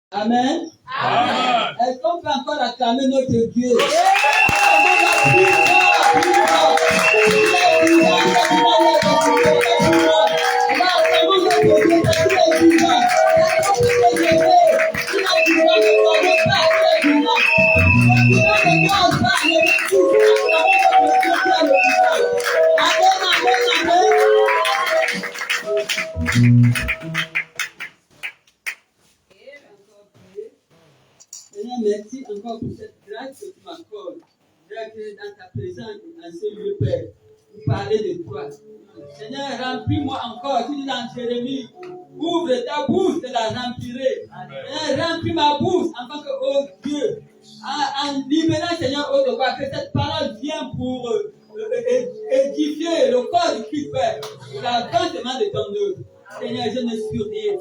Amen. Amen. Est-ce qu'on peut encore acclamer notre Dieu? Seigneur, merci encore pour cette grâce que tu m'accordes. D'être dans ta présence dans ce lieu, Père, pour parler de toi. Seigneur, remplis-moi encore. Tu dis dans Jérémie, ouvre ta bouche, je la remplirai. Seigneur, remplis ma bouche en tant que, oh Dieu, en libérant, Seigneur, oh Dieu, que cette parole vienne pour édifier le corps du Christ, Père, pour l'avancement de ton œuvre. Seigneur, je ne suis rien.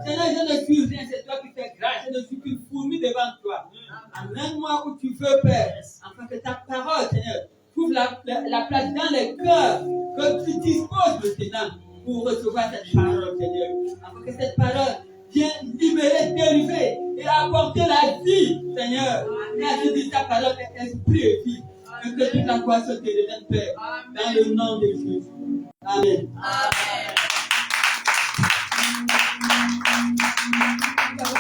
Seigneur, je ne suis rien, c'est toi qui fais grâce. Je ne suis qu'une fourmi devant toi. Amène-moi où tu veux, Père, afin que ta parole, Seigneur, trouve la place dans les cœurs que tu disposes maintenant pour recevoir cette parole, Seigneur. Afin que cette parole vienne libérer, dériver et apporter la vie, Seigneur. Car je dis ta parole est esprit et vie. Et que toute la gloire se te revienne, Père, dans le nom de Jésus. Amen. Amen. Dans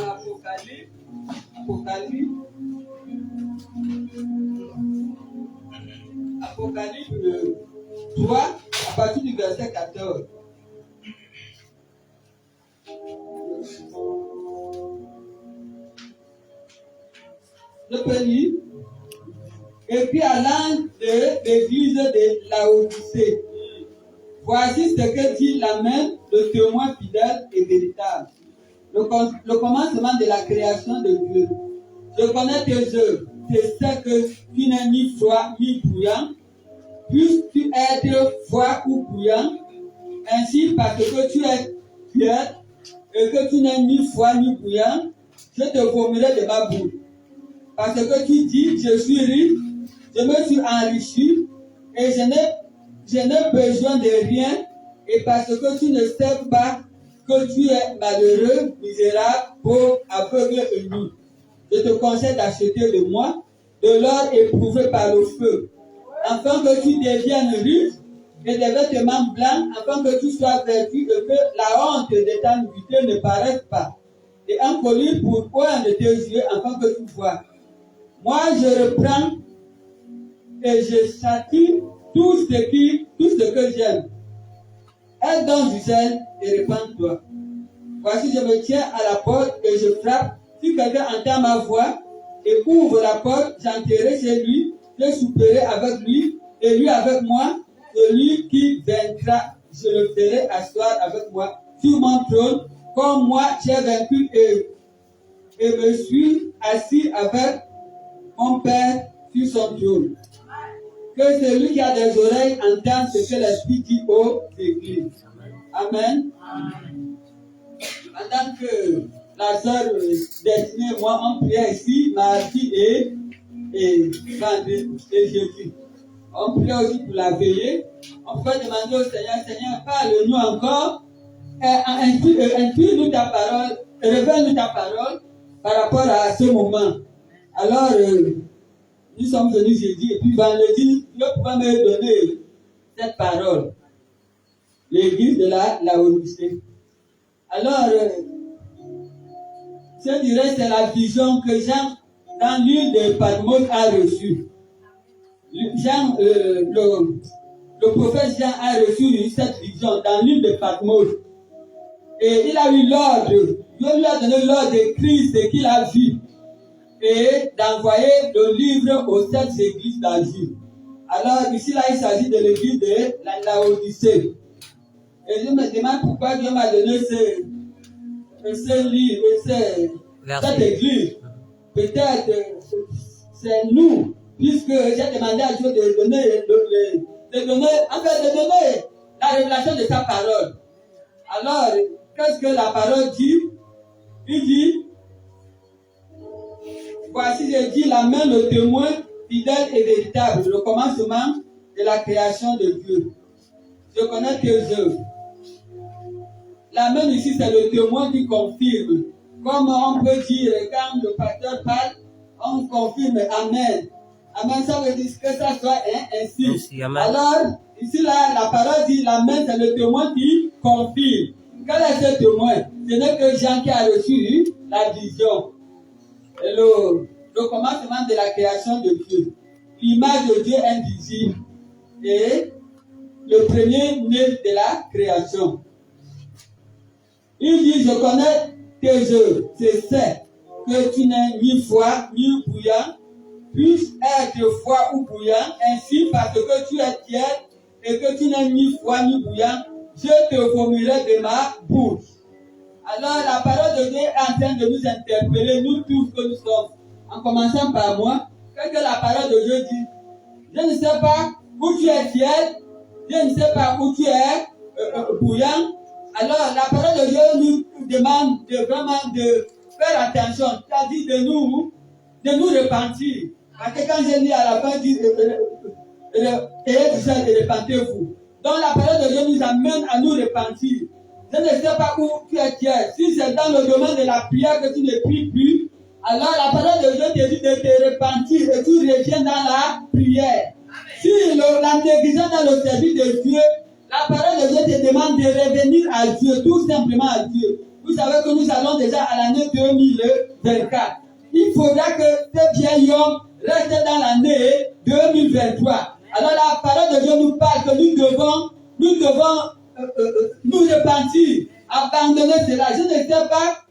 l'Apocalypse, Apocalypse 3, à partir du verset 14. Je peux lire. Et puis à l'ange de l'église de Laodicée, voici ce que dit l'Amen, le témoin fidèle et véritable. Le commencement de la création de Dieu. Je connais tes œuvres. Je sais que tu n'es ni froid ni bouillant. Puisses-tu être froid ou bouillant, ainsi parce que tu es tiède et que tu n'es ni froid ni bouillant, je te vomirai de ma bouche. Parce que tu dis, je suis riche, je me suis enrichi et je n'ai besoin de rien, et parce que tu ne sais pas que tu es malheureux, misérable, pauvre, aveugle et nu. Je te conseille d'acheter de moi de l'or éprouvé par le feu, afin que tu deviennes riche, et des vêtements blancs, afin que tu sois vêtu et que la honte de ta nudité ne paraisse pas, et un collier pour coin de tes yeux, afin que tu vois. Moi, je reprends et je châtie tout ce que j'aime. Aie donc du zèle et répands-toi. Voici, je me tiens à la porte et je frappe. Si quelqu'un entend ma voix et ouvre la porte, j'entrerai chez lui, je souperai avec lui et lui avec moi. Celui qui vaincra, je le ferai asseoir avec moi sur mon trône, comme moi j'ai vaincu et me suis assis avec mon Père sur son trône. Que celui qui a des oreilles entende ce que l'Esprit dit aux églises. Amen. Amen. Pendant que la sœur destinée, moi, on priait ici, mardi et vendredi et jeudi. On priait aussi pour la veillée. On peut demander au Seigneur, Seigneur, parle-nous encore, inspire-nous ta parole, révèle-nous ta parole par rapport à ce moment. Alors, nous sommes venus jeudi et puis vendredi, Dieu pouvait me donner cette parole. L'église de la Laodicée. Alors, je dirais c'est la vision que Jean, dans l'île de Patmos, a reçue. Le prophète Jean a reçu cette vision dans l'île de Patmos. Et il a eu l'ordre, Dieu lui a donné l'ordre d'écrire ce qu'il a vu et d'envoyer le livre aux 7 églises d'Asie. Alors ici là, il s'agit de l'église de la Laodicée. Et je me demande pourquoi Dieu m'a donné ce livre, cette église. Peut-être c'est nous, puisque j'ai demandé à Dieu de donner la révélation de sa parole. Alors, qu'est-ce que la parole dit? Il dit, voici, je dis, la main, le témoin fidèle et véritable, le commencement de la création de Dieu. Je connais tes œuvres. l'amen ici, c'est le témoin qui confirme. Comme on peut dire, quand le pasteur parle, on confirme amen. Amen, ça veut dire que ça soit ainsi. Alors, ici, là, la parole dit l'amen, c'est le témoin qui confirme. Quel est ce témoin? Ce n'est que Jean qui a reçu la vision. Et le commencement de la création de Dieu. L'image de Dieu invisible. Et le premier né de la création. Il dit, je connais tes œuvres. Je sais que tu n'es ni froid, ni bouillant. Puisse être froid ou bouillant. Ainsi, parce que tu es tiède et que tu n'es ni froid, ni bouillant, je te vomirai de ma bouche. Alors, la parole de Dieu est en train de nous interpeller, nous tous que nous sommes. En commençant par moi, qu'est-ce que la parole de Dieu dit? Je ne sais pas où tu es tiède, je ne sais pas où tu es bouillant. Alors, la parole de Dieu nous demande vraiment de faire attention, c'est-à-dire de nous repentir. Parce que quand j'ai lu à la fin, il dit, ayez du sel et repentez-vous. Donc, la parole de Dieu nous amène à nous repentir. Je ne sais pas où tu es tiède. Si c'est dans le domaine de la prière que tu ne pries plus, alors la parole de Dieu te dit de te repentir et tu reviens dans la prière. Si la négligence dans le service de Dieu, la parole de Dieu te demande de revenir à Dieu, tout simplement à Dieu. Vous savez que nous allons déjà à l'année 2024. Il faudra que ce vieil homme reste dans l'année 2023. Alors la parole de Dieu nous parle que nous devons nous repentir, abandonner cela. Je ne sais pas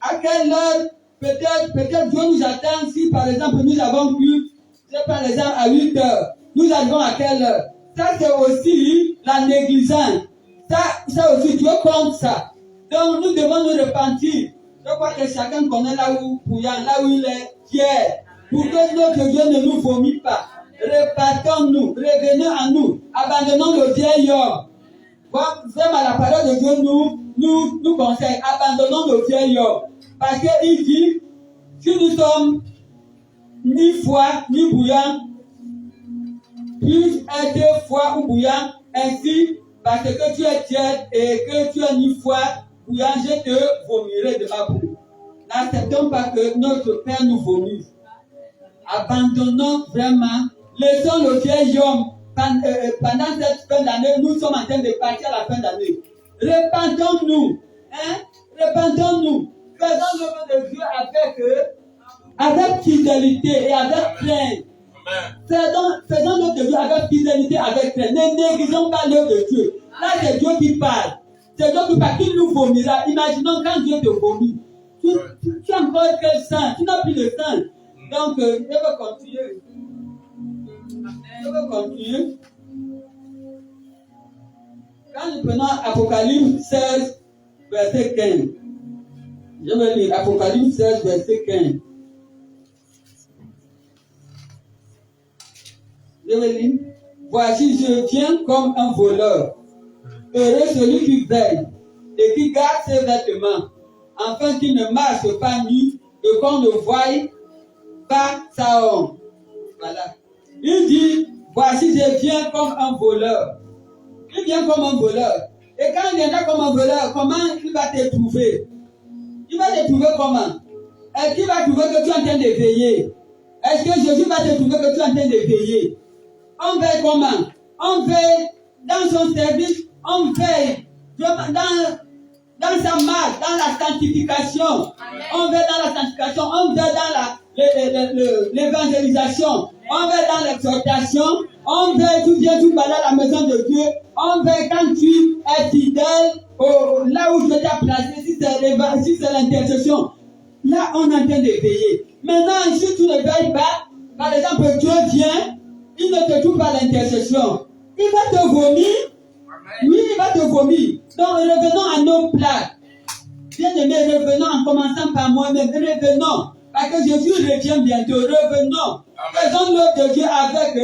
à quelle heure, peut-être Dieu nous attend. Si par exemple nous avons pu, je prends l'exemple à 8 heures, nous arrivons à quelle heure? Ça c'est aussi la négligence. Ça aussi Dieu compte ça. Donc nous devons nous repentir. Je crois que chacun connaît là où il est fier. Pour que notre Dieu ne nous vomit pas. Repartons-nous, revenons à nous, abandonnons le vieil homme. Vraiment, la parole de Dieu nous conseille, abandonnons le vieil homme. Parce qu'il dit, si nous sommes ni froid, ni bouillant, puis être froid ou bouillant, ainsi, parce que tu es tiède et que tu es ni froid, bouillant, je te vomirai de ma bouche. N'acceptons pas que notre Père nous vomisse. Abandonnons vraiment, laissons le vieil homme. Pendant cette fin d'année, nous sommes en train de partir à la fin d'année. Repentons-nous. Repentons-nous. Faisons l'œuvre de Dieu avec fidélité et avec crainte. Faisons l'œuvre de Dieu avec fidélité et avec crainte. Ne négligeons pas l'œuvre de Dieu. Là, c'est Dieu qui parle. C'est Dieu qui parle. Qui nous vomira. Imaginons quand Dieu te vomit. Tu as encore quel sang? Tu n'as plus de sang. Donc, je vais continuer. Je vais continuer. Quand nous prenons Apocalypse 16, verset 15. Je vais lire Apocalypse 16, verset 15. Je vais lire. Voici, je viens comme un voleur. Heureux celui qui veille et qui garde ses vêtements, afin qu'il ne marche pas nu et qu'on ne voie pas sa honte. Voilà. Il dit, voici, je viens comme un voleur. Il vient comme un voleur. Et quand il viendra comme un voleur, comment il va te trouver? Il va te trouver comment? Est-ce qu'il va trouver que tu es en train de veiller? Est-ce que Jésus va te trouver que tu es en train de veiller? On veille comment? On veille dans son service, on veille dans sa marche, dans la sanctification. On veille dans la sanctification, on veille dans l'évangélisation, on veille dans l'exhortation, on veille, tu viens, tu parles à la maison de Dieu, on veille quand tu es fidèle, là où Dieu t'a placé, si c'est l'intercession, là on est en train de veiller. Maintenant, si tu ne veilles pas, par exemple, Dieu vient, il ne te trouve pas l'intercession, il va te vomir. Oui, il va te vomir. Donc, revenons à nos plaques. Bien-aimés, revenons en commençant par moi-même. Revenons. Parce que Jésus revient bientôt. Revenons. Faisons l'œuvre de Dieu avec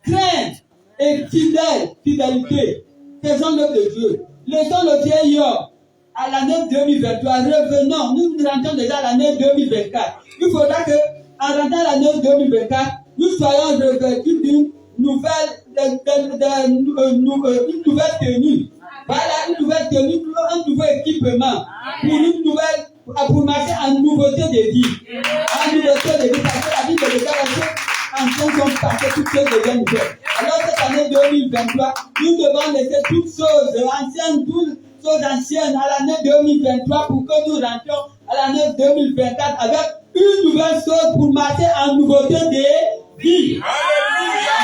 crainte et fidélité. Faisons l'œuvre de Dieu. Laissons le vieil homme à l'année 2023. Revenons. Nous rentrons déjà à l'année 2024. Il faudra que, en rentrant à l'année 2024, nous soyons revêtus d'une nouvelle tenue. Voilà une nouvelle tenue, un nouveau équipement pour marcher en nouveauté de vie. En nouveauté de vie, parce que la vie de Galatie, anciennes sont passées, toutes choses deviennent nouvelles. Alors cette année 2023, nous devons laisser toutes choses anciennes, toutes choses anciennes à l'année 2023 pour que nous rentrions à l'année 2024 avec une nouvelle chose pour marcher en nouveauté de vie. Alléluia!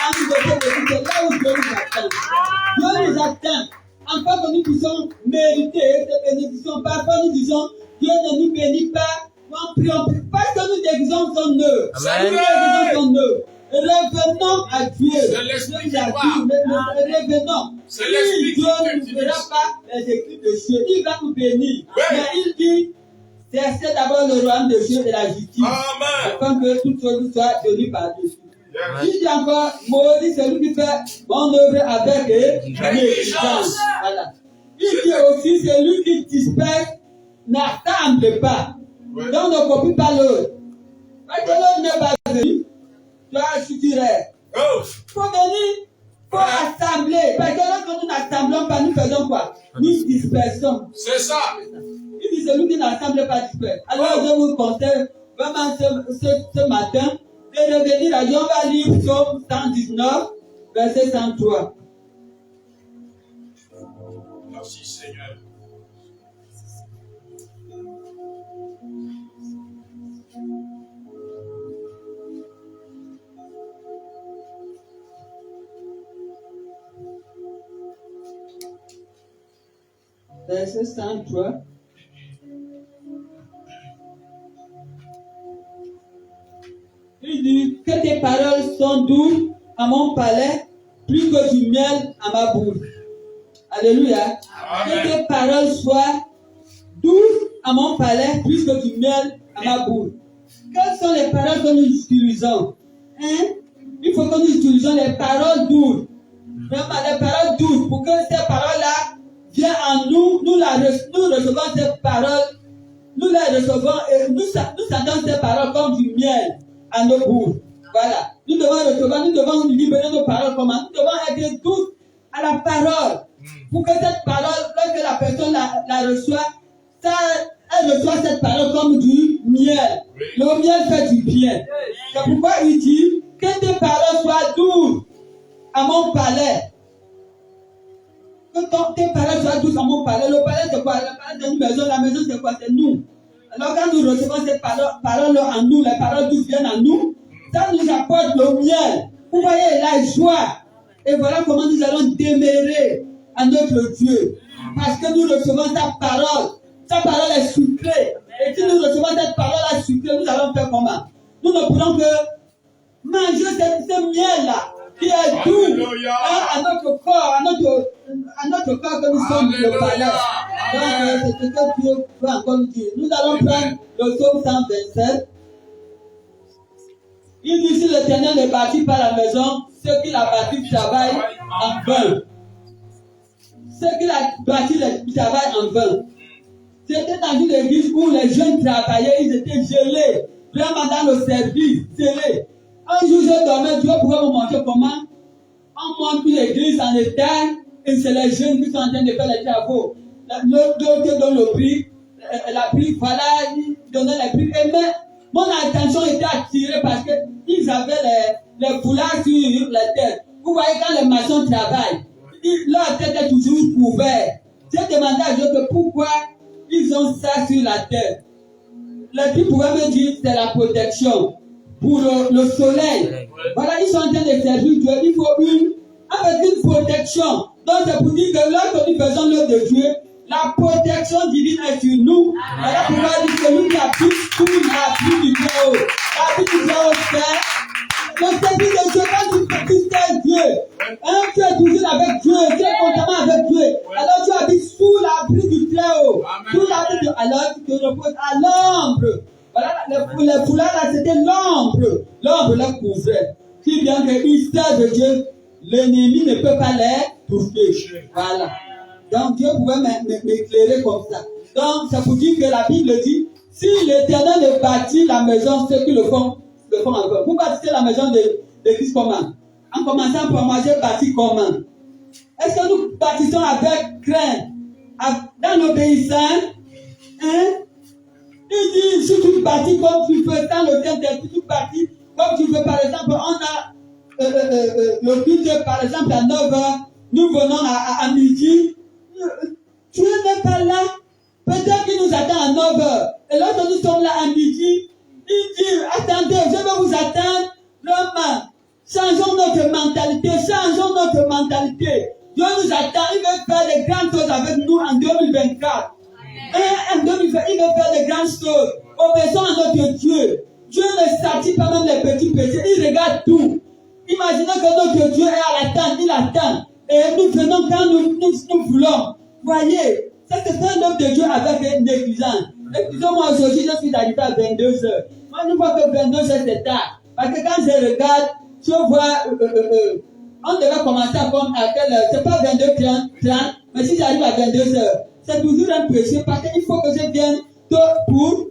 En nouveauté de vie, c'est là où Dieu nous attend. Dieu nous attend. Encore que nous puissions mériter cette bénédiction, parfois nous disons, Dieu ne nous bénit pas, nous prions parce que nous déguisons son œuvre. Nous déguisons son œuvre. Revenons à Dieu. Revenons. Si Dieu ne nous fera pas les écrits de Dieu, il va nous bénir. Mais il dit, cherchez d'abord le royaume de Dieu et la justice. Afin que toute chose soit donnée par-dessus. Il dit encore, maudit celui qui fait mon œuvre avec négligence. Voilà. Il dit aussi, celui qui disperse n'assemble pas. Donc ne copie pas l'autre. Parce que l'autre n'est pas venu. Toi, je dirais, il faut venir, il faut assembler. Parce que lorsque nous n'assemblons pas, nous faisons quoi? Nous dispersons. C'est ça. Il dit, celui qui n'assemble pas disperse. Alors, je vous conseille vraiment ce matin de revenir à Dieu. On va lire Psaume 119, verset 103. Merci Seigneur. Verset 103. Il dit que tes paroles sont douces à mon palais, plus que du miel à ma bouche. Alléluia. Amen. Que tes paroles soient douces à mon palais, plus que du miel à ma bouche. Quelles sont les paroles que nous utilisons? Il faut que nous utilisions les paroles douces. Vraiment, les paroles douces, pour que ces paroles-là viennent en nous, nous recevons ces paroles, nous les recevons et nous sentons ces paroles comme du miel à nos bouches. Voilà. Nous devons libérer nos paroles comment? Nous devons être douces à la parole. Pour que cette parole, lorsque la personne la reçoit, elle reçoit cette parole comme du miel. Le miel fait du bien. C'est pourquoi il dit que tes paroles soient douces à mon palais. Que tes paroles soient douces à mon palais. Le palais c'est quoi? Le palais c'est une maison. La maison c'est quoi? C'est nous. Alors quand nous recevons cette parole en nous, les paroles douces viennent en nous, ça nous apporte le miel. Vous voyez la joie. Et voilà comment nous allons demeurer à notre Dieu. Parce que nous recevons sa parole. Sa parole est sucrée. Et si nous recevons cette parole sucrée, nous allons faire comment? Nous ne pourrons que manger ce miel-là qui est doux à notre corps, à notre corps que nous sommes le palais. Donc, c'est ce que Dieu veut encore nous dire. Nous allons prendre le psaume 127. Il dit, si l'Éternel est bâti par la maison, ceux qui la bâti travaillent en vain. Ceux qui la bâti travaillent en vain. C'était dans une église où les jeunes travaillaient, ils étaient gelés, vraiment dans le service, gelés. Un jour, je dormais, Dieu pouvait me montrer comment on monte une église en état et c'est les jeunes qui sont en train de faire les travaux. L'autre donne le prix, la prix, voilà, il donnait les prix. Et mais mon attention était attirée parce qu'ils avaient les foulards sur la tête. Vous voyez, quand les maçons travaillent, leur tête est toujours couverte. J'ai demandé à Dieu que pourquoi ils ont ça sur la tête. Le Dieu pouvait me dire c'est la protection pour le soleil. Voilà, ils sont en train de servir Dieu. Il faut avec une protection. Donc c'est pour dire que lorsque nous faisons l'œuvre de Dieu, la protection divine est sur nous. Voilà pourquoi il dit que celui qui habite sous l'abri du Très-Haut. L'abri du Très-Haut, c'est le service de Dieu. Quand tu sers Dieu, tu es toujours avec Dieu, tu es constamment avec Dieu. Alors tu habites sous l'abri du Très-Haut. Sous l'abri du... Alors tu te reposes à l'ombre. Voilà, les foulards là, c'était l'ombre. L'ombre les couvrait. Si bien qu'ils servent Dieu, l'ennemi ne peut pas les toucher. Voilà. Donc Dieu pouvait m'éclairer comme ça. Donc c'est pour dire que la Bible dit, si l'Éternel bâtit la maison, ceux qui le font en vain. Vous bâtissez la maison de Christ comment? En commençant par moi, j'ai bâti comment? Est-ce que nous bâtissons avec crainte, dans l'obéissance? Hein? Il dit, si tu bâtis comme tu veux, dans le temps si tu bâtis comme tu veux, par exemple, on a le culte, par exemple, à 9h, nous venons à midi. Dieu n'est pas là. Peut-être qu'il nous attend à 9h. Et lorsque nous sommes là à midi, il dit, attendez, je vais vous attendre. L'homme, changeons notre mentalité, changeons notre mentalité. Dieu nous attend, il veut faire des grandes choses avec nous en 2024. Et en 2024, il veut faire des grandes choses. Obéissons à notre Dieu. Dieu ne s'attire pas même les petits péchés, il regarde tout. Imaginez que notre Dieu est à l'attente, il attend. Et nous venons quand nous voulons. Voyez, ça c'est un homme de Dieu avec une négligence. Excusez-moi, aujourd'hui, je suis arrivé à 22h. Moi, je vois que 22h c'est tard. Parce que quand je regarde, je vois, on devait commencer à quelle heure? C'est pas 22h30, mais si j'arrive à 22h, c'est toujours un péché parce qu'il faut que je vienne tôt pour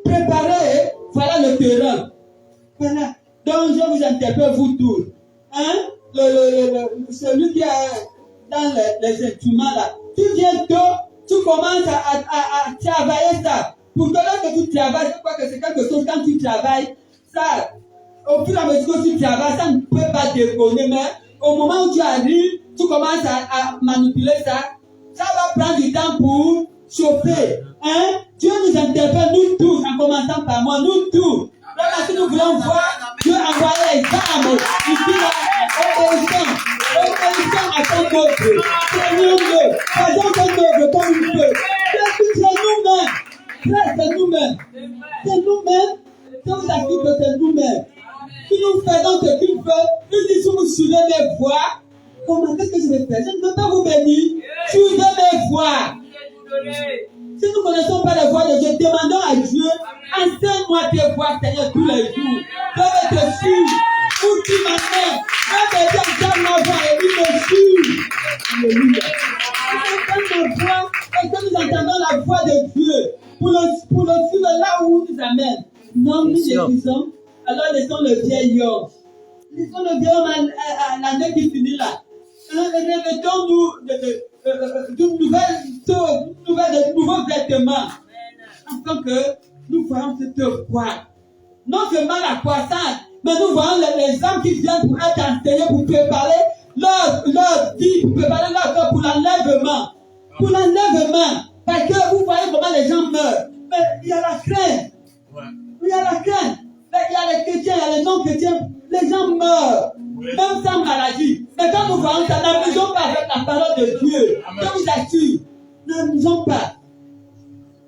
préparer, voilà le terrain. Voilà. Donc, je vous interpelle, vous tous. Hein? Celui qui est dans les instruments là. Tu viens tôt, tu commences à travailler ça. Pour que lorsque tu travailles, je crois que c'est quelque chose, quand tu travailles, ça, au fur et à mesure que tu travailles, ça ne peut pas déconner, mais au moment où tu arrives, tu commences à manipuler ça, ça va prendre du temps pour chauffer. Hein? Dieu nous interpelle, nous tous, en commençant par moi, nous tous. Donc, si nous voulons voir Dieu envoyer les âmes, ici là, obéissant à ton œuvre. Seigneur, faisons ton œuvre comme il peut. C'est nous-mêmes. C'est nous-mêmes. C'est nous-mêmes. Je vous assure que c'est nous-mêmes. Si nous faisons ce qu'il veut, il dit si vous suivez mes voies, comment qu'est-ce que je vais faire? Je ne peux pas vous bénir. Suivez mes voies. Si nous ne connaissons pas les voies de Dieu, demandons à Dieu, enseigne-moi tes voies, Seigneur, tous les jours. Je vais te suivre. Où tu m'amènes, je vais te dire ma voix et il me suit. Alléluia. Nous entendons ma voix, parce que nous entendons la voix de Dieu. Pour le suivre là où il nous amène. Non, nous l'écoutons. Alors laissons le vieil homme. Laissons le vieil homme à l'année qui finit là. Revêtons-nous de nouveaux vêtements. Afin que nous voyons cette croix. Non seulement la croissance, mais nous voyons les hommes qui viennent pour être enseignés, pour préparer leur vie, pour préparer leur corps pour l'enlèvement. Pour l'enlèvement. Parce que vous voyez comment les gens meurent. Mais il y a la crainte. Il y a la crainte. Il y a les chrétiens, il y a les non-chrétiens. Les gens meurent. Même sans maladie. Mais quand nous voyons ça, n'amusons pas avec la parole de Dieu. Je vous assure, n'amusons pas.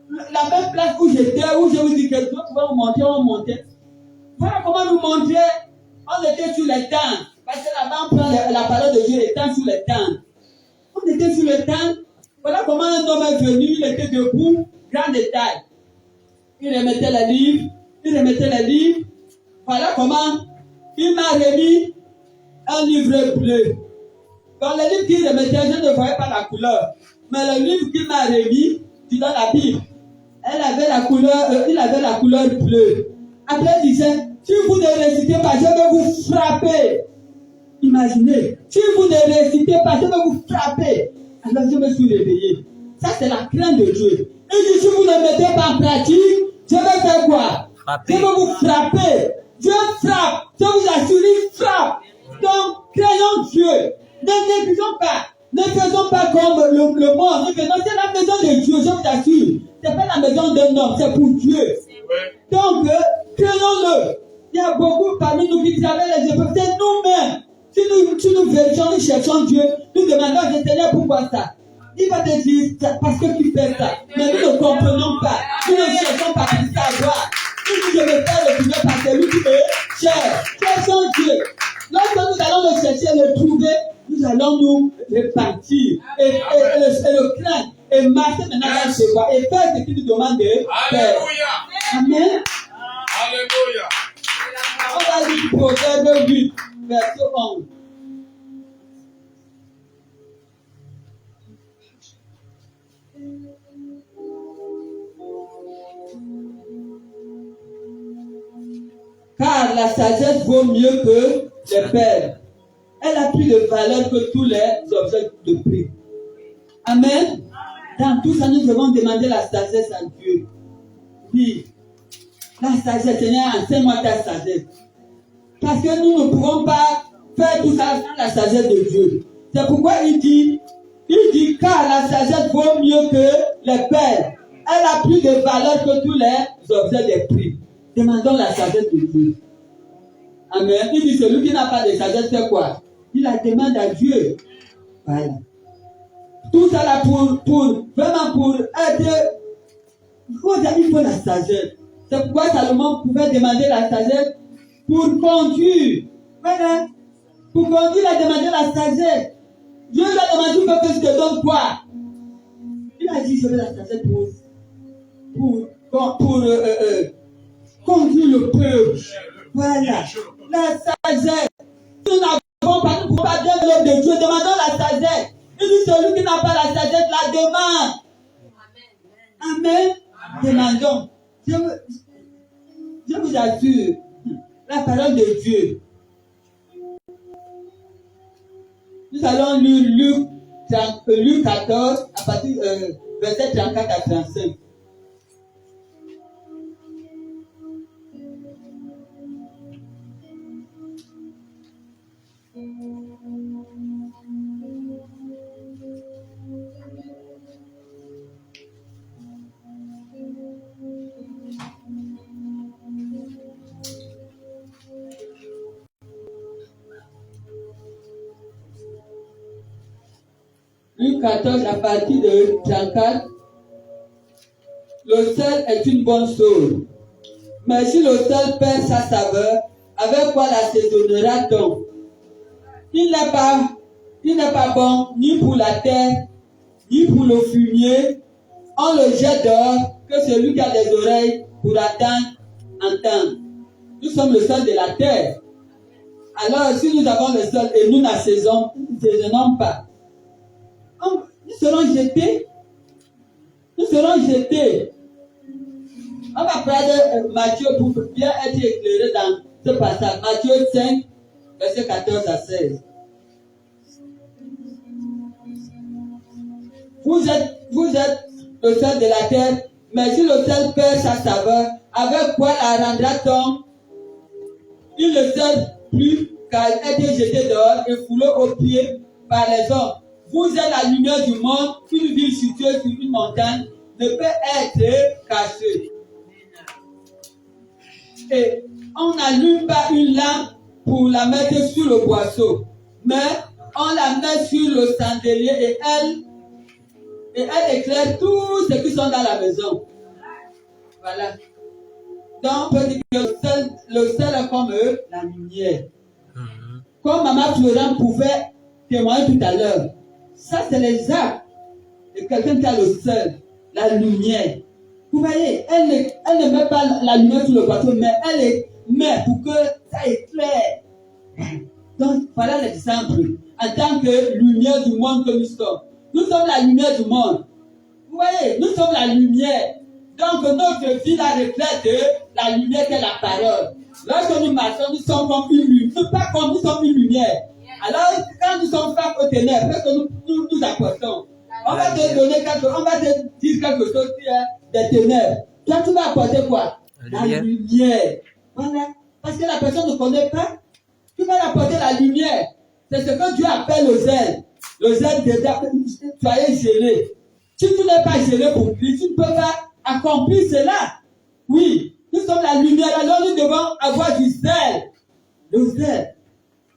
La même place où j'étais, où je vous dis que Dieu pouvait vous montrer, on montait. Voilà comment nous montrer. On était sur les temps. Parce que là-bas, on prend la parole de Dieu étant sur les temps. On était sur le temps. Voilà comment un homme est venu, il était debout, grand détail. Il remettait les livres. Voilà comment il m'a remis un livre bleu. Dans le livre qu'il remettait, je ne voyais pas la couleur. Mais le livre qu'il m'a remis, c'est dans la Bible. Il avait la couleur bleue. Après, il disait, si vous ne récitez pas, je vais vous frapper. Imaginez, si vous ne récitez pas, je vais vous frapper. Alors je me suis réveillé. Ça, c'est la crainte de Dieu. Il dit, si vous ne mettez pas en pratique, je vais faire quoi? Frapper. Je vais vous frapper. Dieu frappe. Je vous assure, il frappe. Donc, craignons Dieu. Ne négligeons pas. Ne faisons pas comme le monde. C'est la maison de Dieu, je vous assure. Ce n'est pas la maison d'un homme, c'est pour Dieu. Donc, craignons-le. Il y a beaucoup parmi nous qui travaillent les épreuves. C'est nous-mêmes. Si nous vérifions, nous cherchons Dieu, nous demandons à Seigneur pourquoi ça. Il va te dire parce que tu fais ça. Mais nous ne comprenons pas. Nous ne cherchons pas pour savoir. Si je vais faire le Seigneur par celui qui est cher. Cherchons Dieu. Lorsque nous allons le chercher et le trouver, nous allons nous répartir et le craindre et marcher maintenant dans ce voie et faire ce qu'il nous demande de faire. Amen. Alléluia. On va lire Proverbe 8, verset 11. Car la sagesse vaut mieux que les perles. elle a plus de valeur que tous les objets de prix. Amen. Dans tout ça, nous devons demander la sagesse à Dieu. Oui. La sagesse, Seigneur, enseigne-moi ta sagesse. Parce que nous ne pouvons pas faire tout ça sans la sagesse de Dieu. C'est pourquoi il dit, car la sagesse vaut mieux que les perles. Elle a plus de valeur que tous les objets des prix. Demandons la sagesse de Dieu. Amen. Il dit, celui qui n'a pas de sagesse fait quoi? Il la demande à Dieu. Voilà. Tout ça là vraiment pour être. Il faut la sagesse. C'est pourquoi Salomon pouvait demander la sagesse pour conduire. Voilà. Pour conduire, il a demandé la sagesse. Dieu lui a demandé que je te donne quoi? Il a dit, je veux la sagesse pour conduire le peuple. Voilà. La sagesse. Nous n'avons pas, nous ne pouvons pas dire l'œuvre de Dieu. Demandons la sagesse. Il dit, celui qui n'a pas la sagesse la demande. Amen. Demandons. Je vous assure, la parole de Dieu. Nous allons lire Luc 14, à partir verset 34 à 35. Luc 14 à partir de 34. Le sel est une bonne chose. Mais si le sel perd sa saveur, avec quoi l'assaisonnera-t-on? Il n'est pas bon ni pour la terre, ni pour le fumier. On le jette dehors, que celui qui a des oreilles pour entendre. Nous sommes le sel de la terre. Alors, si nous avons le sel et nous n'assaisonnons pas, nous serons jetés. Nous serons jetés. On va prendre Matthieu pour bien être éclairé dans ce passage. Matthieu 5, verset 14 à 16. Vous êtes le sel de la terre, mais si le sel perd sa saveur, avec quoi la rendra-t-on? Il ne sert plus car elle a été jetée dehors et foulée aux pieds par les hommes. Vous êtes la lumière du monde. Une ville située sur une montagne ne peut être cachée. Et on n'allume pas une lampe pour la mettre sur le boisseau, mais on la met sur le chandelier et elle éclaire tous ceux qui sont dans la maison. Voilà. Donc, on peut dire que le sel est comme la lumière. Comme Maman Florent pouvait témoigner tout à l'heure. Ça, c'est les actes de quelqu'un qui a le sel, la lumière. Vous voyez, elle ne met pas la lumière sur le bateau, mais elle les met pour que ça éclaire. Donc, voilà l'exemple. En tant que lumière du monde que nous sommes. Nous sommes la lumière du monde. Vous voyez, nous sommes la lumière. Donc, notre vie la reflète la lumière qui est la parole. Lorsque nous marchons, nous sommes comme une lumière. Pas comme nous sommes une lumière. Alors, quand nous sommes face aux ténèbres, qu'est-ce que nous apportons? On va te donner on va te dire quelque chose qui est des ténèbres. Toi, tu vas apporter quoi? La lumière. Voilà. Parce que la personne ne connaît pas. Tu vas apporter la lumière. C'est ce que Dieu appelle le zèle. Le zèle déjà, soyez gelé. Si tu n'es pas gelé pour lui, tu ne peux pas accomplir cela. Oui, nous sommes la lumière, alors nous devons avoir du zèle. Le zèle.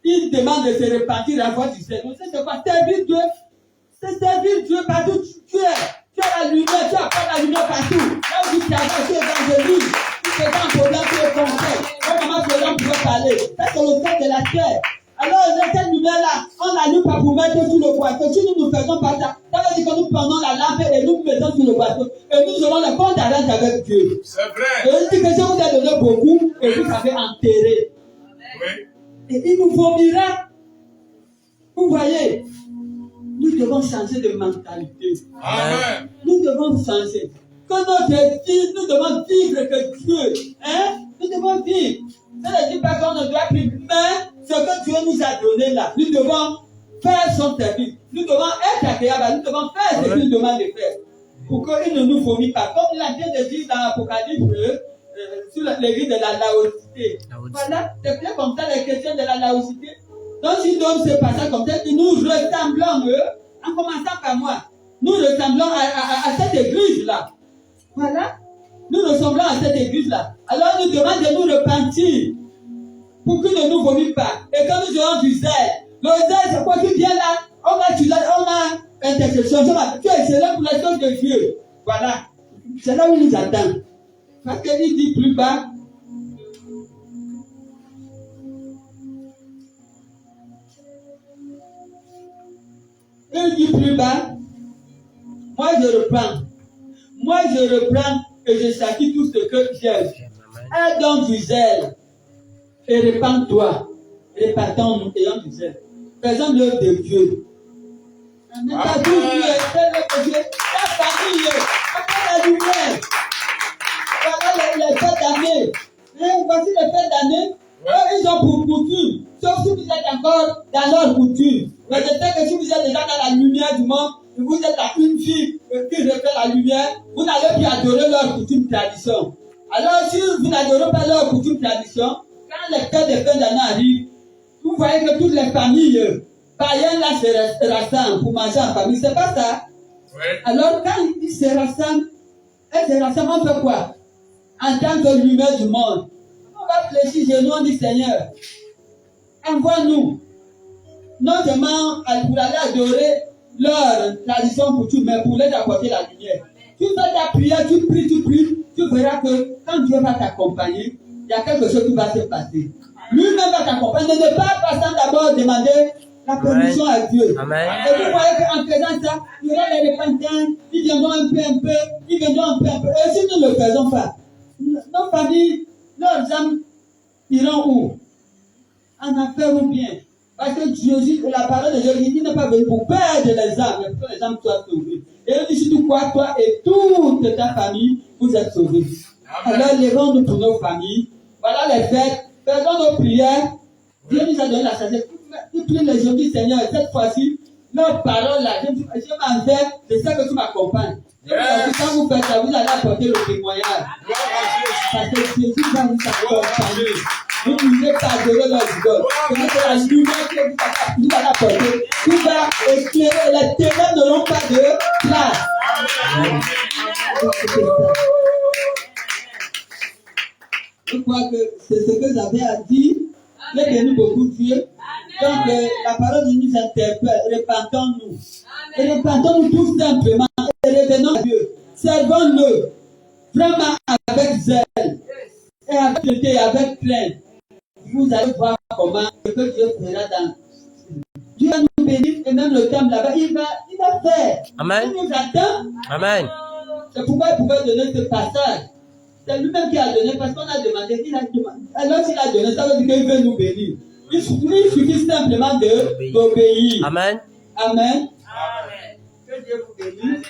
Il demande de se repentir et avoir du zèle. Donc, c'est quoi? Servir Dieu. C'est servir Dieu partout. Tu as la lumière, tu apportes la lumière partout. Là où tu travailles, tu es évangéliste. Tu es dans un problème, tu es conseil. Quand maman Florent pouvait parler, ça c'est le fait de la terre. Alors, cette lumière-là, on l'allume pas pour mettre sur le boîteau. Si nous ne faisons pas ça, ça veut dire que nous prenons la lampe et nous mettons sur le boîteau. Et nous aurons le compte à rendre avec Dieu. C'est vrai. Et il dit que je vous ai donné beaucoup et vous avez enterré. Oui. Et il nous vomira. Vous voyez, nous devons changer de mentalité. Amen. Nous devons changer. Que notre vie, nous devons vivre que Dieu. Hein? Nous devons vivre. Ça ne dit pas qu'on ne doit plus, mais ce que Dieu nous a donné là, nous devons faire son service. Nous devons être agréables. Nous devons faire ce qu'il nous demande de faire. Pour qu'il ne nous vomit pas. Comme il a bien dit dans l'Apocalypse, sur l'église de la laïcité. Voilà, c'est clair comme ça les chrétiens de la laïcité. Donc si l'homme se passe comme ça, nous ressemblons, en commençant par moi, nous ressemblons à cette église-là. Voilà. Nous ressemblons à cette église-là. Alors nous demandons de nous repentir pour qu'il ne nous vomit pas. Et quand nous aurons du zèle, le zèle, c'est quoi qui vient là? On a intercession. Tu es excellent pour les choses de Dieu. Voilà. C'est là où il nous attend. Parce qu'il dit plus bas. Il dit plus bas. Moi je reprends et je châtie tout ce que j'aime. Aie donc du zèle et répands-toi. Répandons-nous ayant du zèle. Faisons l'œuvre de Dieu. Amen. Ta vie, fais l'œuvre de Dieu. Ta famille, après la lumière. Voilà les fêtes d'année. Voici les fêtes d'année. Ils ont pour coutume. Sauf si vous êtes encore dans leur coutume. Mais je sais que si vous êtes déjà dans la lumière du monde, vous êtes à une fille qui reflète la lumière, vous n'allez plus adorer leur coutume tradition. Alors si vous n'adorez pas leur coutume tradition, quand les fêtes de fin d'année arrivent, vous voyez que toutes les familles païennes là se rassemblent pour manger en famille. C'est pas ça? Oui. Alors quand ils se rassemblent, on fait quoi? En tant que lumière du monde, on va fléchir chez nous, on dit Seigneur, envoie-nous, non seulement pour aller adorer leur tradition pour tout, mais pour les apporter la lumière. Tu fais ta prière, tu pries, tu verras que quand Dieu va t'accompagner, il y a quelque chose qui va se passer. Lui-même va t'accompagner. Ne pas passer d'abord demander la permission à Dieu. Amen. Et vous voyez qu'en faisant ça, il y aura les repentants, ils viendront un peu, ils viendront un peu. Et si nous ne le faisons pas, nos familles, leurs âmes iront où? En enfer ou bien? Parce que Jésus, la parole de Dieu, il n'est pas venu pour perdre les âmes, mais pour que les âmes soient sauvées. Et il dit surtout quoi, toi et toute ta famille, vous êtes sauvés. Alors, levons-nous pour nos familles. Voilà les fêtes. Faisons nos prières. Dieu nous a donné la sagesse. Tu pries les jours, Seigneur, cette fois-ci, nos paroles là, je m'en vais, je sais que tu m'accompagnes. Quand vous faites ça, vous allez apporter le témoignage. Parce que Jésus va vous accompagner. Vous ne pouvez pas adorer leur idole. C'est la lumière que vous allez apporter. Tout va éclairer. Les ténèbres n'auront pas de place. Je crois que c'est ce que j'avais à dire. J'ai béni beaucoup Dieu. Donc, la parole de nous interpelle. Repentons-nous. Et repentons-nous tout simplement. Et revenons à Dieu. Servons-le. Vraiment avec zèle. Et avec fierté et avec crainte. Vous allez voir comment ce que Dieu fera dans. Dieu va nous bénir et même le temps là-bas, il va faire. Amen. Il nous attend. Amen. C'est pourquoi il pouvait donner ce passage. C'est lui-même qui a donné parce qu'on a demandé. Alors s'il a donné, ça veut dire qu'il veut nous bénir. Il suffit simplement d'obéir. Amen. Amen. Amen. Que Dieu vous bénisse.